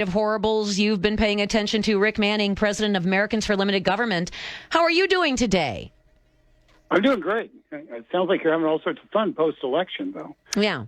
of horribles you've been paying attention to. Rick Manning, president of Americans for Limited Government. How are you doing today? I'm doing great. It sounds like you're having all sorts of fun post-election, though. Yeah.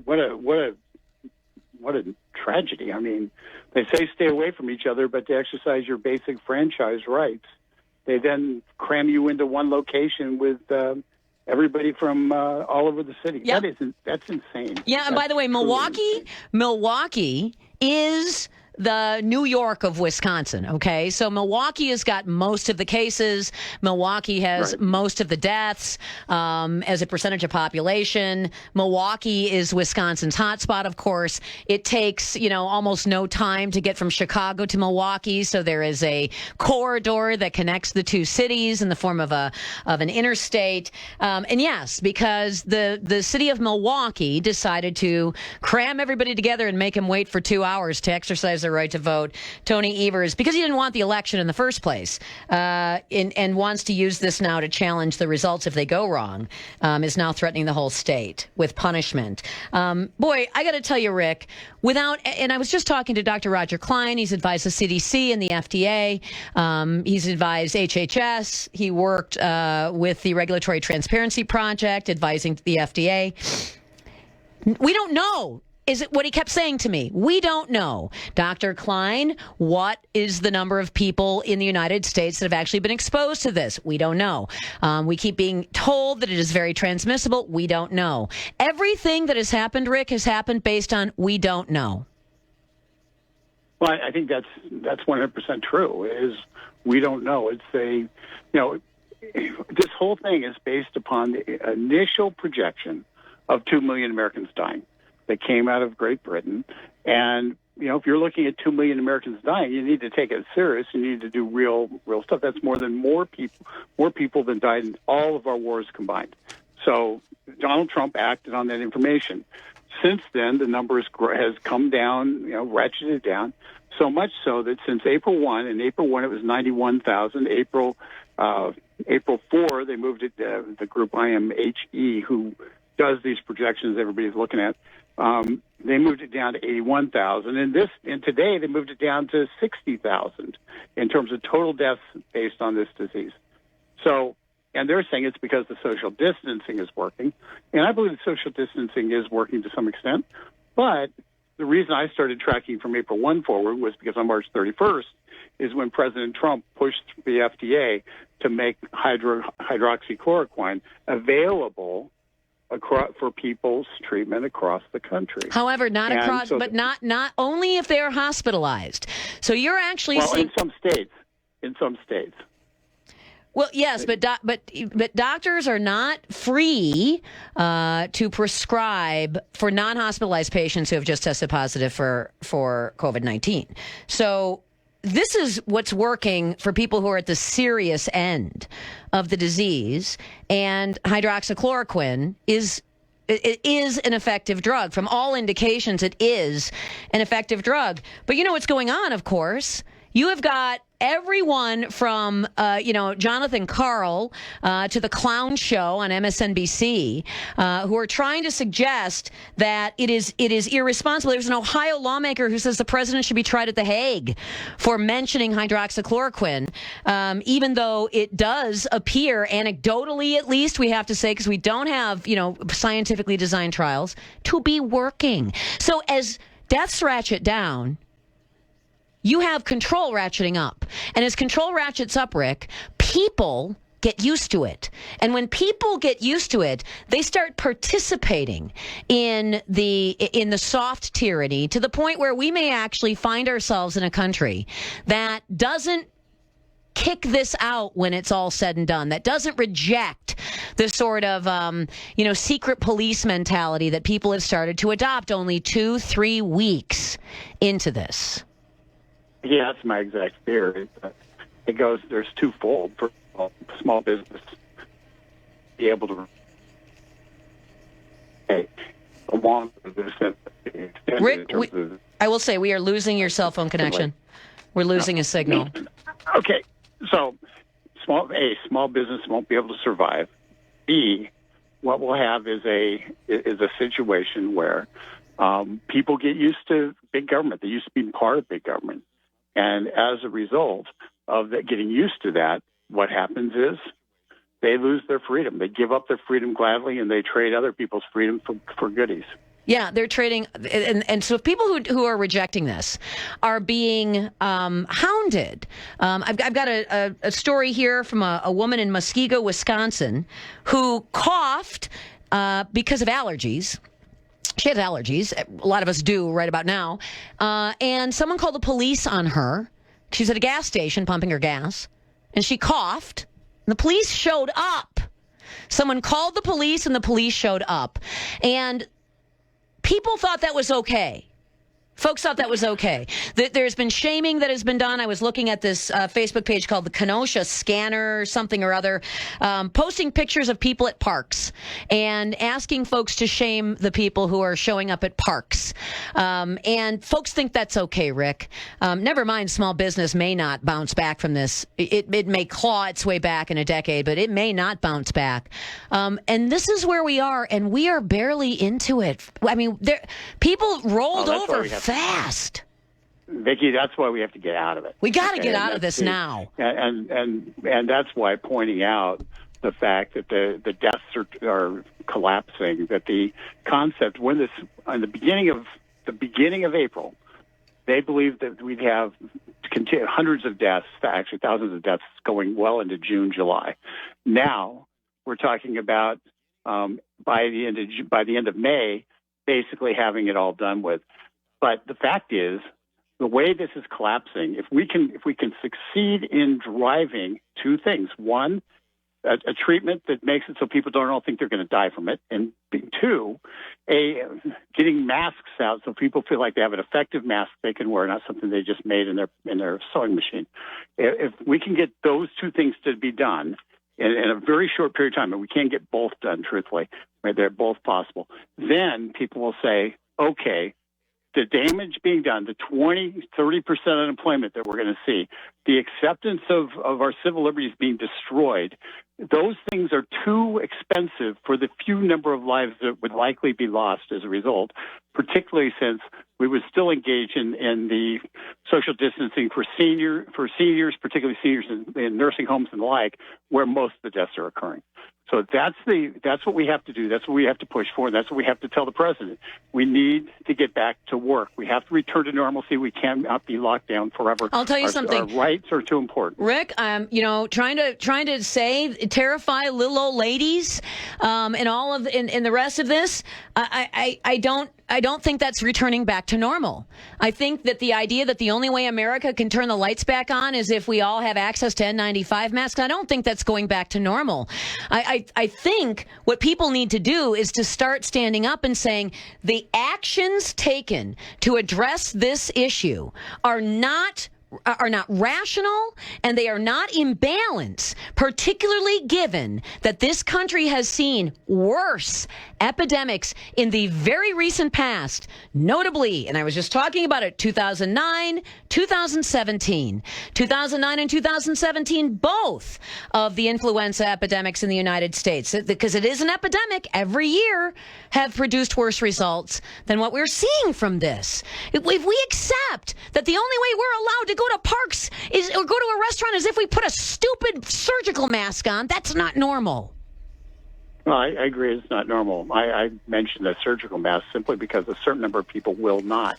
What a tragedy. I mean, they say stay away from each other, but to exercise your basic franchise rights, they then cram you into one location with everybody from all over the city. Yep. That's insane. Yeah, and by the way, Milwaukee is the New York of Wisconsin, okay? So Milwaukee has got most of the cases. Milwaukee has most of the deaths as a percentage of population. Milwaukee is Wisconsin's hotspot, of course. It takes, almost no time to get from Chicago to Milwaukee, so there is a corridor that connects the two cities in the form of an interstate. And yes, because the city of Milwaukee decided to cram everybody together and make them wait for 2 hours to exercise their right to vote. Tony Evers, because he didn't want the election in the first place, and wants to use this now to challenge the results if they go wrong, is now threatening the whole state with punishment. Boy, I got to tell you, Rick, and I was just talking to Dr. Roger Klein. He's advised the CDC and the FDA. He's advised HHS. He worked with the Regulatory Transparency Project, advising the FDA. We don't know. Is it what he kept saying to me? We don't know. Dr. Klein, what is the number of people in the United States that have actually been exposed to this? We don't know. We keep being told that it is very transmissible. We don't know. Everything that has happened, Rick, has happened based on we don't know. Well, I think that's 100% true. Is we don't know. It's this whole thing is based upon the initial projection of 2 million Americans dying that came out of Great Britain. And, if you're looking at 2 million Americans dying, you need to take it serious. You need to do real stuff. That's more people than died in all of our wars combined. So Donald Trump acted on that information. Since then, the number has come down, ratcheted down, so much so that since April 1, and April 1 it was 91,000, April 4, they moved it, the group IMHE, who does these projections everybody's looking at, they moved it down to 81,000, and today they moved it down to 60,000 in terms of total deaths based on this disease. So, and they're saying it's because the social distancing is working, and I believe the social distancing is working to some extent. But the reason I started tracking from April 1 forward was because on March 31st is when President Trump pushed the FDA to make hydroxychloroquine available for people's treatment across the country. However, not only if they are hospitalized. So you're actually seeing in some states. Well, yes, but doctors are not free to prescribe for non-hospitalized patients who have just tested positive for COVID-19. So this is what's working for people who are at the serious end of the disease, and hydroxychloroquine is an effective drug. From all indications, it is an effective drug. But you know what's going on, of course. You have got everyone from, Jonathan Karl to the clown show on MSNBC who are trying to suggest that it is irresponsible. There's an Ohio lawmaker who says the president should be tried at The Hague for mentioning hydroxychloroquine, even though it does appear, anecdotally at least, we have to say, because we don't have, scientifically designed trials, to be working. So as deaths ratchet down, you have control ratcheting up. And as control ratchets up, Rick, people get used to it. And when people get used to it, they start participating in the soft tyranny to the point where we may actually find ourselves in a country that doesn't kick this out when it's all said and done, that doesn't reject the sort of, secret police mentality that people have started to adopt only 2-3 weeks into this. Yeah, that's my exact fear. There's twofold. For small business be able to along with this. Rick, I will say we are losing your cell phone connection. We're losing a signal. Okay, so small business won't be able to survive. B, what we'll have is a situation where People get used to big government. They used to be part of big government. And as a result of that, getting used to that, what happens is they lose their freedom. They give up their freedom gladly, and they trade other people's freedom for goodies. Yeah, they're trading. And so people who are rejecting this are being hounded. I've got a story here from a woman in Muskego, Wisconsin, who coughed because of allergies. She has allergies. A lot of us do right about now. And someone called the police on her. She's at a gas station pumping her gas, and she coughed. And the police showed up. Someone called the police, and the police showed up. And people thought that was okay. Folks thought that was okay. There's been shaming that has been done. I was looking at this Facebook page called the Kenosha Scanner or something or other, posting pictures of people at parks and asking folks to shame the people who are showing up at parks. And folks think that's okay, Rick. Never mind, small business may not bounce back from this. It may claw its way back in a decade, but it may not bounce back. And this is where we are, and we are barely into it. I mean, people rolled over fast. Vicki, that's why we have to get out of it. We got to get out of this now. And that's why pointing out the fact that the deaths are collapsing, that the concept when this in the beginning of April, they believed that we'd have hundreds of deaths, actually thousands of deaths going well into June, July. Now we're talking about by the end of May, basically having it all done with. But the fact is, the way this is collapsing, if we can succeed in driving two things: one, a treatment that makes it so people don't think they're going to die from it, and two, getting masks out so people feel like they have an effective mask they can wear, not something they just made in their sewing machine. If we can get those two things to be done in a very short period of time, and we can't get both done truthfully, right? They're both possible. Then people will say, okay, the damage being done, the 20-30% unemployment that we're going to see, the acceptance of our civil liberties being destroyed, those things are too expensive for the few number of lives that would likely be lost as a result, particularly since we would still engage in the social distancing for seniors, particularly seniors in nursing homes and the like, where most of the deaths are occurring. So that's what we have to do. That's what we have to push for. And that's what we have to tell the president. We need to get back to work. We have to return to normalcy. We cannot be locked down forever. I'll tell you something. Our rights are too important. Rick, trying to terrify little old ladies, and all of in the rest of this, I don't think that's returning back to normal. I think that the idea that the only way America can turn the lights back on is if we all have access to N95 masks, I don't think that's going back to normal. I think what people need to do is to start standing up and saying the actions taken to address this issue are not rational, and they are not in balance, particularly given that this country has seen worse epidemics in the very recent past, notably, and I was just talking about it, 2009, 2017. 2009 and 2017, both of the influenza epidemics in the United States, because it is an epidemic, every year have produced worse results than what we're seeing from this. If we accept that the only way we're allowed to go to parks or go to a restaurant is if we put a stupid surgical mask on, that's not normal. Well, I agree it's not normal. I mentioned the surgical mask simply because a certain number of people will not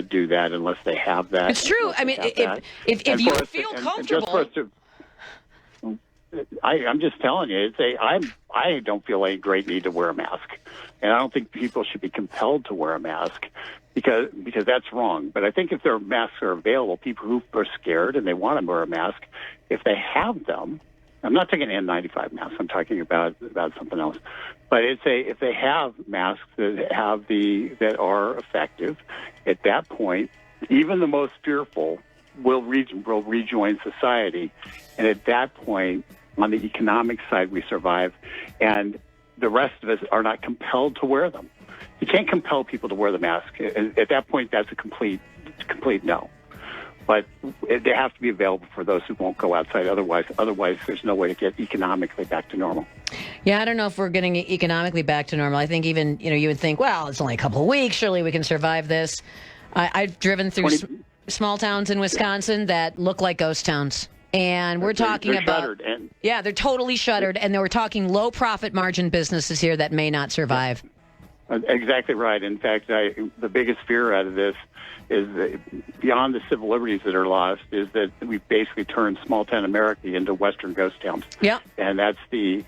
do that unless they have that. It's true. I mean, if you feel comfortable. I'm just telling you, I don't feel any great need to wear a mask. And I don't think people should be compelled to wear a mask because that's wrong. But I think if their masks are available, people who are scared and they want to wear a mask, if they have them, I'm not talking N95 masks. I'm talking about something else. But if they have masks that are effective, at that point, even the most fearful will rejoin society, and at that point, on the economic side, we survive, and the rest of us are not compelled to wear them. You can't compel people to wear the mask. At that point, that's a complete no. But they have to be available for those who won't go outside. Otherwise, there's no way to get economically back to normal. Yeah, I don't know if we're getting economically back to normal. I think even, you would think, well, it's only a couple of weeks. Surely we can survive this. I've driven through small towns in Wisconsin that look like ghost towns. And we're talking they're about, shuttered, and yeah, they're totally shuttered. And we're talking low profit margin businesses here that may not survive. Exactly right. In fact, the biggest fear out of this is that beyond the civil liberties that are lost is that we've basically turned small town America into Western ghost towns. Yeah. And that's the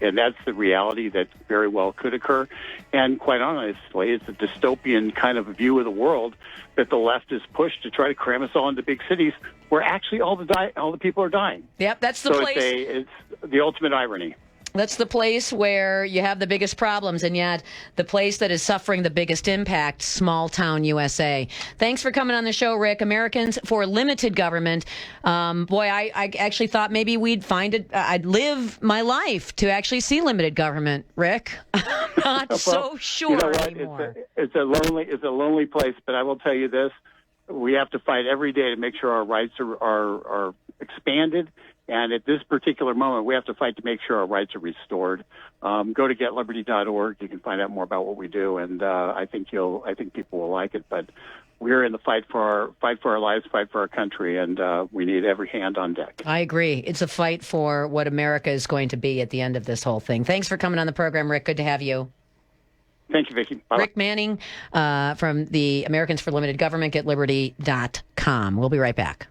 reality that very well could occur. And quite honestly, it's a dystopian kind of view of the world that the left has pushed to try to cram us all into big cities where actually all the people are dying. Yep, that's the place. It's the ultimate irony. That's the place where you have the biggest problems, and yet the place that is suffering the biggest impact, small town USA. Thanks for coming on the show, Rick. Americans for Limited Government. I actually thought maybe we'd find it. I'd live my life to actually see limited government, Rick. I'm not so sure anymore. It's a lonely place, but I will tell you this. We have to fight every day to make sure our rights are expanded. And at this particular moment, we have to fight to make sure our rights are restored. Go to getliberty.org. You can find out more about what we do, and I think people will like it. But we're in the fight for our lives, fight for our country, and we need every hand on deck. I agree. It's a fight for what America is going to be at the end of this whole thing. Thanks for coming on the program, Rick. Good to have you. Thank you, Vicki. Bye. Rick Manning from the Americans for Limited Government, getliberty.com. We'll be right back.